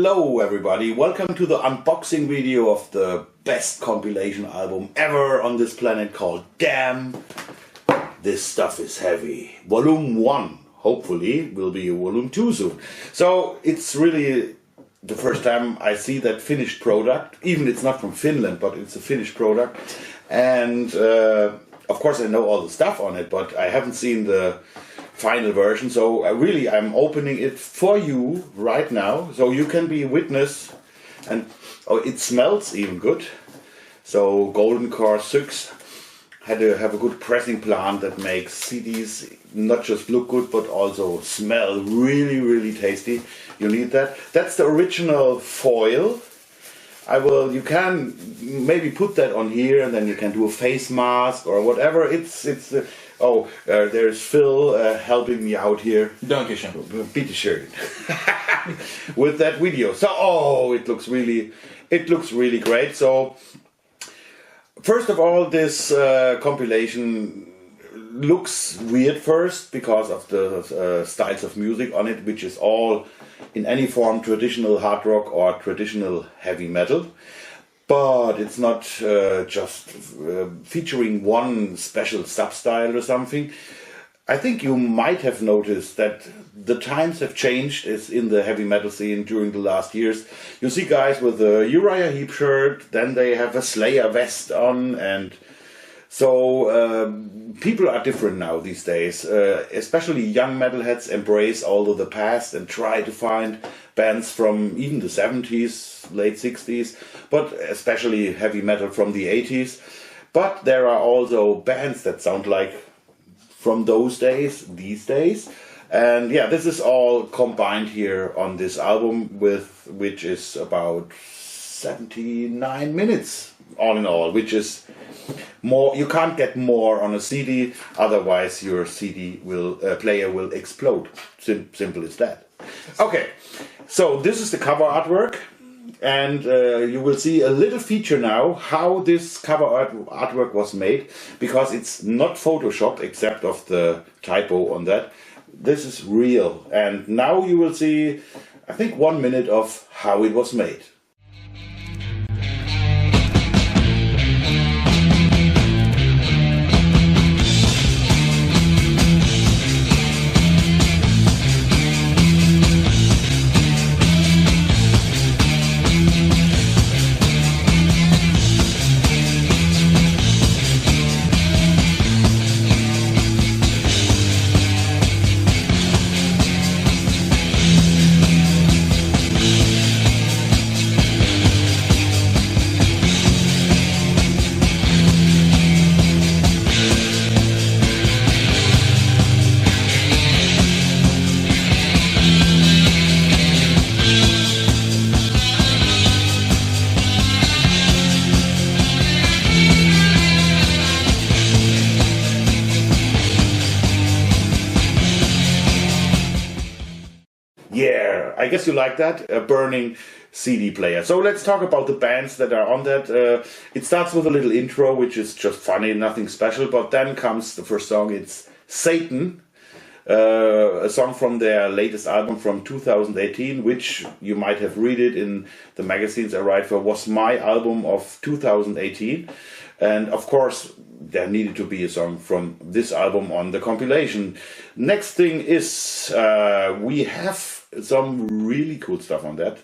Hello everybody, welcome to the unboxing video of the best compilation album ever on this planet called Damn, This Stuff Is Heavy. Volume 1, hopefully, will be Volume 2 soon. So it's really the first time I see that finished product, even it's not from Finland, but it's a finished product. And of course I know all the stuff on it, but I haven't seen the final version, so I'm opening it for you right now, so you can be witness. And oh, it smells even good. So Golden Core 6 had to have a good pressing plant that makes CDs not just look good but also smell really tasty. You need that. That's the original foil. You can maybe put that on here, and then you can do a face mask or whatever. There's Phil helping me out here. Dankeschön. Bitteschön. With that video. So, it looks really great. So, first of all, this compilation looks weird first because of the styles of music on it, which is all in any form traditional hard rock or traditional heavy metal. But it's not just featuring one special sub-style or something. I think you might have noticed that the times have changed in the heavy metal scene during the last years. You see guys with a Uriah Heep shirt, then they have a Slayer vest on, and so people are different now these days. Especially young metalheads embrace all of the past and try to find bands from even the 70s, late 60s, but especially heavy metal from the 80s. But there are also bands that sound like from those days, these days. And yeah, this is all combined here on this album, which is about 79 minutes all in all, which is more. You can't get more on a CD, otherwise your CD player will explode. Simple as that. Okay, so this is the cover artwork, and you will see a little feature now how this cover artwork was made, because it's not Photoshop except of the typo on that. This is real, and now you will see, I think, 1 minute of how it was made. Yeah, I guess you like that, a burning CD player. So let's talk about the bands that are on that. It starts with a little intro, which is just funny, nothing special. But then comes the first song. It's Satan, a song from their latest album from 2018, which you might have read it in the magazines I write for, was my album of 2018. And of course, there needed to be a song from this album on the compilation. Next thing is, we have some really cool stuff on that.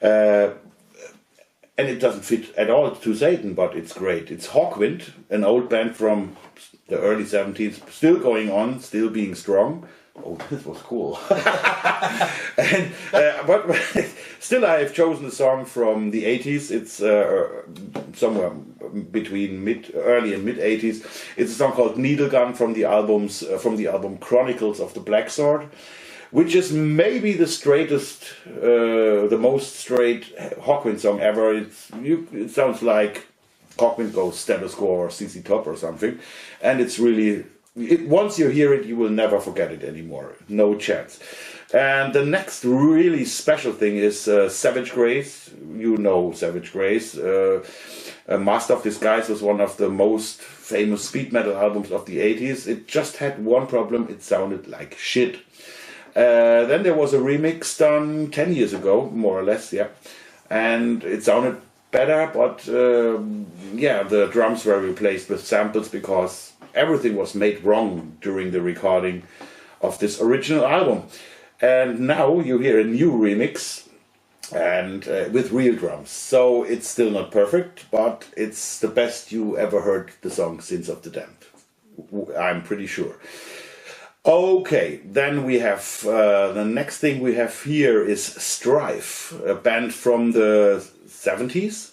And it doesn't fit at all to Satan, but it's great. It's Hawkwind, an old band from the early 70s, still going on, still being strong. Oh, this was cool. And, but still, I have chosen a song from the 80s. It's somewhere between early and mid 80s. It's a song called Needle Gun from the album Chronicles of the Black Sword, which is maybe the straightest, the most straight Hawkwind song ever. It sounds like Hawkwind goes status quo or CC Top or something, and it's really. Once you hear it, you will never forget it anymore. No chance. And the next really special thing is Savage Grace. You know Savage Grace. Master of Disguise was one of the most famous speed metal albums of the 80s. It just had one problem. It sounded like shit. Then there was a remix done 10 years ago, more or less, yeah. And it sounded better, but yeah, the drums were replaced with samples because everything was made wrong during the recording of this original album. And now you hear a new remix and with real drums. So it's still not perfect, but it's the best you ever heard the song Sins of the Damned. I'm pretty sure. Okay, then we have the next thing we have here is Strife, a band from the 70s.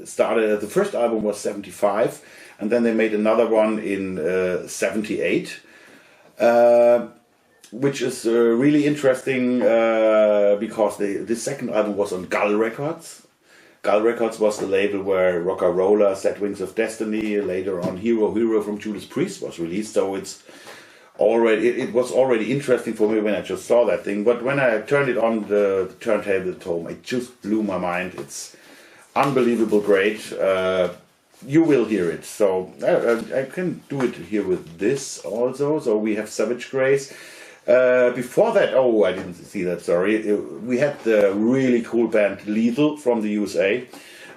Started, the first album was 75, and then they made another one in 78, which is really interesting because the second album was on Gull Records. Gull Records was the label where Rocker Roller, Set Wings of Destiny, later on Hero from Judas Priest was released. So it was already interesting for me when I just saw that thing. But when I turned it on the turntable at home, it just blew my mind. It's unbelievable great. You will hear it. So I can do it here with this also. So we have Savage Grace. Before that, I didn't see that, sorry. We had the really cool band Lethal from the USA.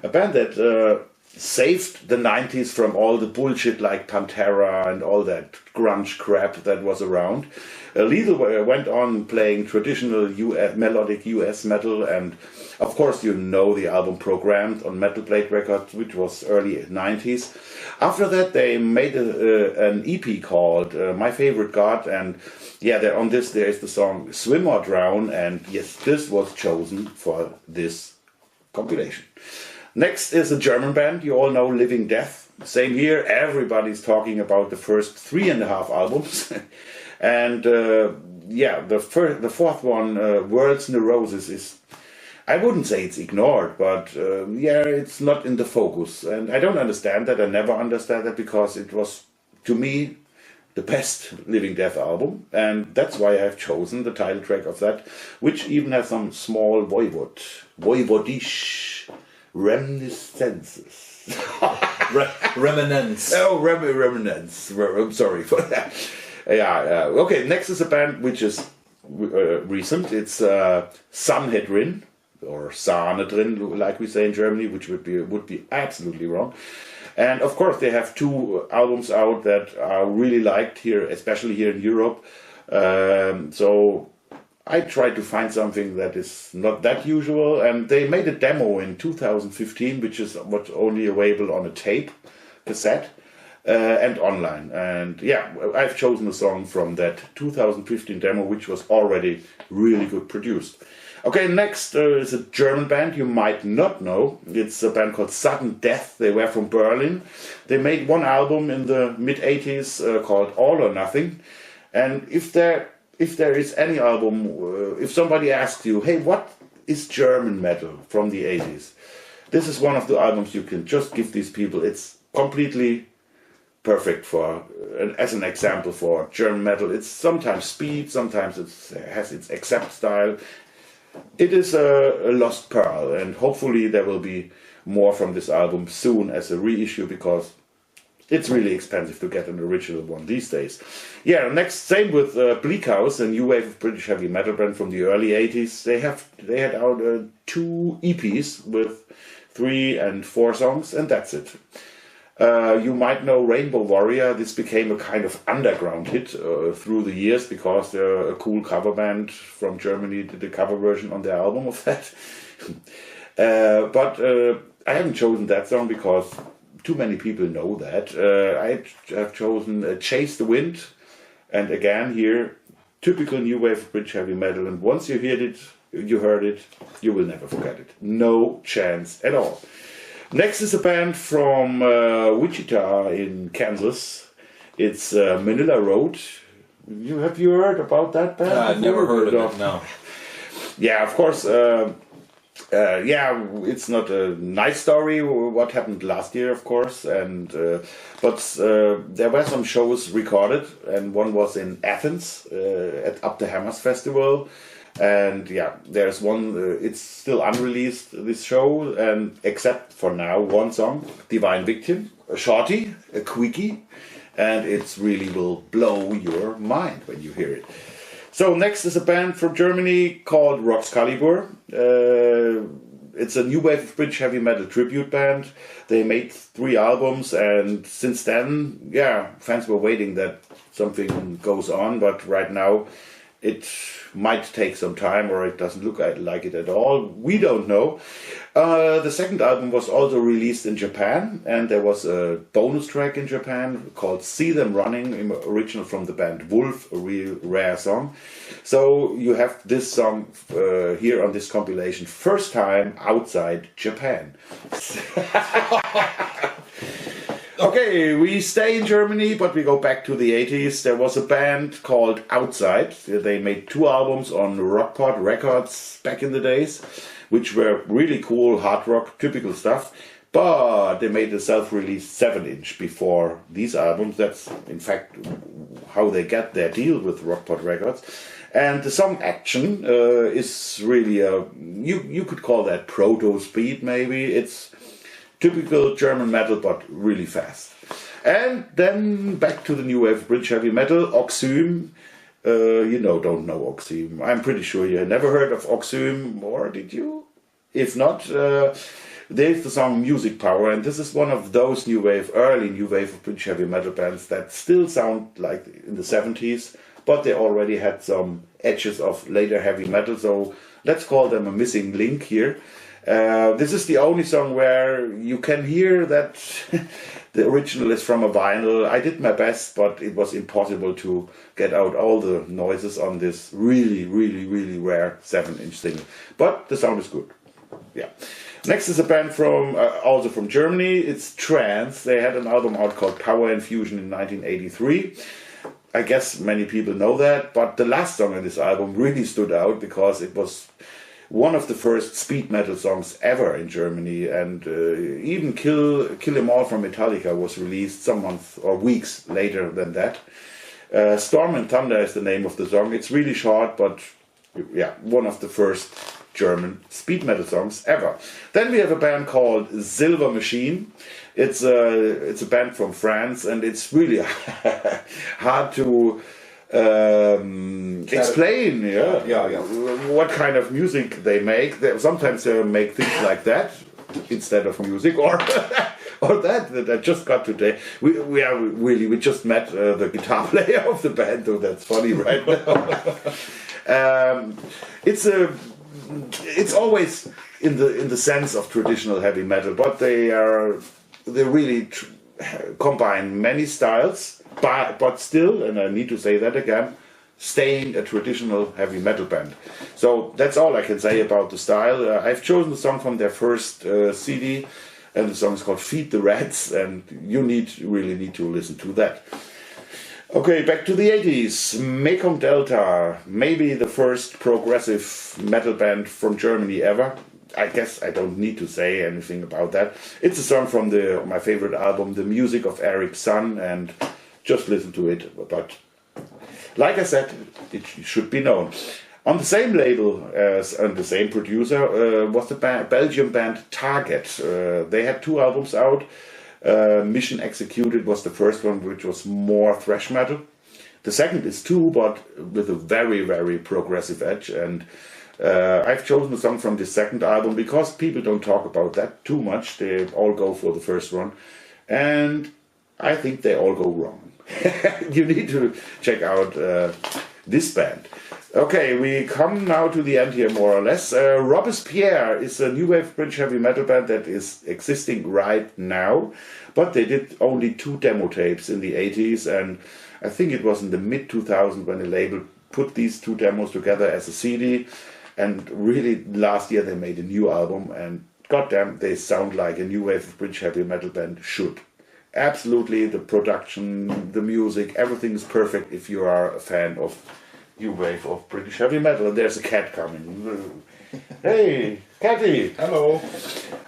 A band that saved the 90s from all the bullshit like Pantera and all that grunge crap that was around. Lethal went on playing traditional melodic US metal, and of course you know the album Programmed on Metal Blade Records, which was early 90s. After that they made an EP called My Favorite God, and yeah, on this there is the song Swim or Drown, and yes, this was chosen for this compilation. Next is a German band, you all know Living Death. Same here, everybody's talking about the first 3.5 albums. And yeah, the fourth one, World's Neurosis, is, I wouldn't say it's ignored, but yeah, it's not in the focus. And I don't understand that, I never understand that, because it was, to me, the best Living Death album. And that's why I've chosen the title track of that, which even has some small voivodish reminiscences. Remnants. Oh, remnants. I'm sorry for that. Yeah. Okay. Next is a band which is recent. It's Sanhedrin or Sanhedrin, like we say in Germany, which would be absolutely wrong. And of course, they have 2 albums out that are really liked here, especially here in Europe. So I tried to find something that is not that usual, and they made a demo in 2015, which is what's only available on a tape, cassette, and online. And yeah, I've chosen a song from that 2015 demo, which was already really good produced. Okay, next is a German band you might not know. It's a band called Sudden Death. They were from Berlin. They made one album in the mid-80s called All or Nothing. And if there is any album, if somebody asks you, hey, what is German metal from the 80s? This is one of the albums you can just give these people. It's completely perfect for, as an example for German metal. It's sometimes speed, sometimes it has its accept style. It is a lost pearl, and hopefully there will be more from this album soon as a reissue, because it's really expensive to get an original one these days. Yeah, next, same with Bleak House, a new wave of British heavy metal band from the early 80s. They had out 2 EPs with 3 and 4 songs, and that's it. You might know Rainbow Warrior. This became a kind of underground hit through the years, because a cool cover band from Germany did a cover version on their album of that. But I haven't chosen that song because too many people know that. I have chosen Chase the Wind, and again here, typical new wave of British heavy metal, and once you heard it, you will never forget it. No chance at all. Next is a band from Wichita in Kansas. It's Manilla Road. Have you heard about that band? I've never heard of it, no. Yeah, of course. Yeah, it's not a nice story what happened last year, of course, and but there were some shows recorded, and one was in Athens at Up the Hammers Festival. And yeah, there's one, it's still unreleased, this show, and except for now, one song, Divine Victim, a shorty, a quickie, and it really will blow your mind when you hear it. So next is a band from Germany called Rothscaliber. It's a new wave of British heavy metal tribute band. They made 3 albums, and since then, yeah, fans were waiting that something goes on, but right now it might take some time, or it doesn't look like it at all. We don't know. The second album was also released in Japan, and there was a bonus track in Japan called See Them Running, original from the band Wolf, a real rare song. So you have this song here on this compilation, first time outside Japan. Okay, we stay in Germany, but we go back to the 80s. There was a band called Outside. They made 2 albums on Rockport Records back in the days, which were really cool, hard rock, typical stuff. But they made a self-released 7-inch before these albums. That's, in fact, how they got their deal with Rockport Records. And the song Action is really you could call that proto-speed, maybe. It's typical German metal, but really fast. And then back to the new wave of British heavy metal, Oxym. Don't know Oxym. I'm pretty sure you had never heard of Oxym, or did you? If not, there's the song Music Power, and this is one of those early new wave of British heavy metal bands that still sound like in the 70s, but they already had some edges of later heavy metal, so let's call them a missing link here. This is the only song where you can hear that the original is from a vinyl. I did my best, but it was impossible to get out all the noises on this really, really, really rare 7-inch single. But the sound is good. Yeah. Next is a band from also from Germany. It's Trance. They had an album out called Power and Fusion in 1983. I guess many people know that, but the last song on this album really stood out because it was one of the first speed metal songs ever in Germany, and even Kill 'Em All from Metallica was released some months or weeks later than that. Storm and Thunder is the name of the song. It's really short, but yeah, one of the first German speed metal songs ever. Then we have a band called Silver Machine. It's a band from France, and it's really hard to explain what kind of music they make. Sometimes they make things like that instead of music, or or that I just got today. We just met the guitar player of the band, though that's funny right now. It's always in the sense of traditional heavy metal, but they really combine many styles, but still, and I need to say that again, staying a traditional heavy metal band. So that's all I can say about the style. I've chosen the song from their first CD, and the song is called Feed the Rats, and you really need to listen to that. Okay, back to the 80s. Mekong Delta, maybe the first progressive metal band from Germany ever. I guess I don't need to say anything about that. It's a song from my favorite album, The Music of Eric's Son, and just listen to it. But like I said, it should be known. On the same label and the same producer was the Belgian band Target. They had 2 albums out. Mission Executed was the first one, which was more thrash metal. The second is too, but with a very, very progressive edge. And I've chosen a song from this second album because people don't talk about that too much. They all go for the first one. And I think they all go wrong. You need to check out this band. Okay, we come now to the end here, more or less. Robespierre is a new wave British heavy metal band that is existing right now, but they did only 2 demo tapes in the 80s, and I think it was in the mid-2000s when the label put these 2 demos together as a CD, and really last year they made a new album, and goddamn, they sound like a new wave of British heavy metal band should. Absolutely, the production, the music, everything is perfect if you are a fan of new wave of British heavy metal. And there's a cat coming. Hey, Catty! Hello!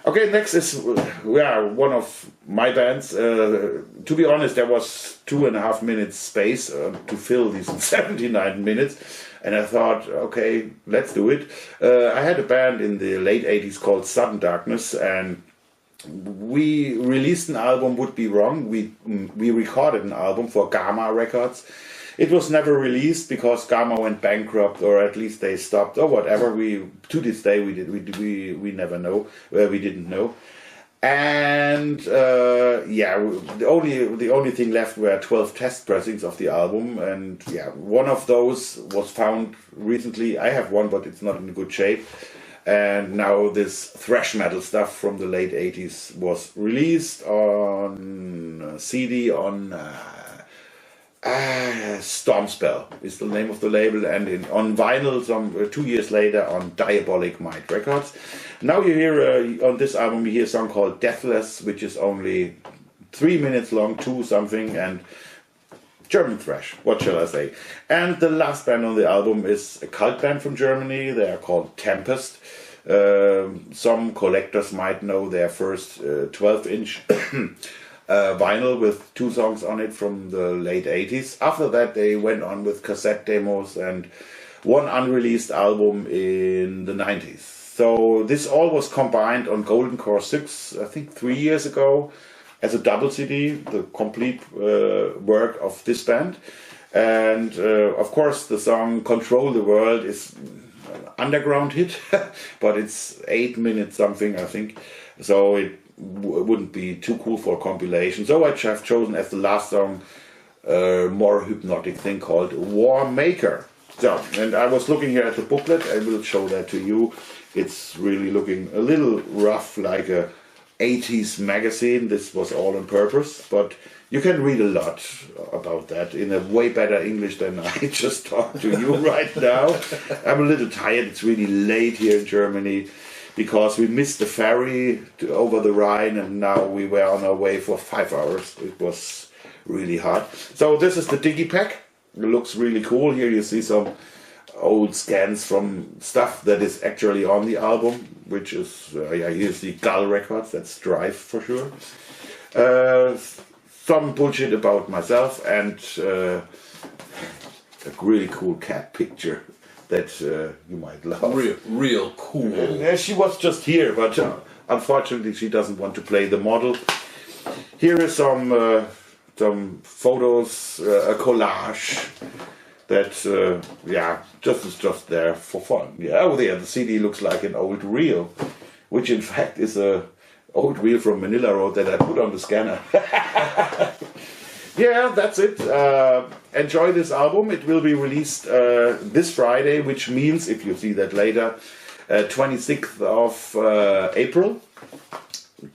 Okay, next is one of my bands. To be honest, there was 2.5 minutes space to fill these 79 minutes. And I thought, okay, let's do it. I had a band in the late 80s called Sudden Darkness, and we released an album, would be wrong. We recorded an album for Gamma Records. It was never released because Gamma went bankrupt, or at least they stopped, or whatever. To this day we never know. We didn't know. And the only thing left were 12 test pressings of the album, and one of those was found recently. I have one, but it's not in good shape. And now this thrash metal stuff from the late 80s was released on CD on Stormspell is the name of the label, and on vinyl 2 years later on Diabolic Might Records. Now you hear on this album you hear a song called Deathless, which is only 3 minutes long, 2 something, and German thrash, what shall I say. And the last band on the album is a cult band from Germany. They are called Tempest. Some collectors might know their first 12-inch vinyl with 2 songs on it from the late 80s. After that they went on with cassette demos and one unreleased album in the 90s. So this all was combined on Golden Core 6, I think 3 years ago, as a double CD, the complete work of this band. And of course the song Control the World is an underground hit, but it's 8 minutes something, I think. So it wouldn't be too cool for a compilation. So I have chosen as the last song a more hypnotic thing called War Maker. So, and I was looking here at the booklet, I will show that to you. It's really looking a little rough, like a 80s magazine. This was all on purpose, but you can read a lot about that in a way better English than I just talked to you right now. I'm a little tired, it's really late here in Germany because we missed the ferry over the Rhine, and now we were on our way for 5 hours. It was really hard. So this is the Digipack. It looks really cool. Here you see some old scans from stuff that is actually on the album, which is, here's the Gull Records, that's Strife for sure. Some bullshit about myself, and a really cool cat picture that you might love. Real cool. She was just here, but unfortunately she doesn't want to play the model. Here is some photos, a collage that just there for fun. Oh, there the CD looks like an old reel, which in fact is a old reel from Manilla Road that I put on the scanner. Yeah, that's it. Enjoy this album. It will be released this Friday, which means, if you see that later, 26th of April,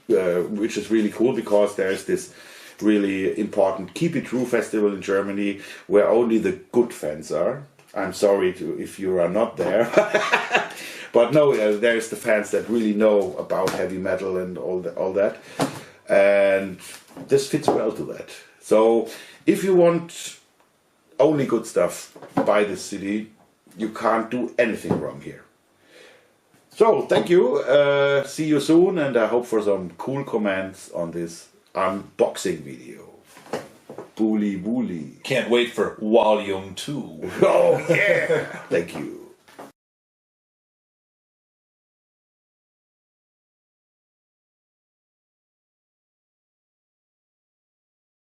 which is really cool because there is this really important Keep It True festival in Germany where only the good fans are. I'm sorry if you are not there. But no, there's the fans that really know about heavy metal and all that. And this fits well to that. So if you want only good stuff, buy this CD. You can't do anything wrong here. So thank you. See you soon, and I hope for some cool comments on this unboxing video. Bully. Can't wait for volume 2. Oh yeah. Thank you.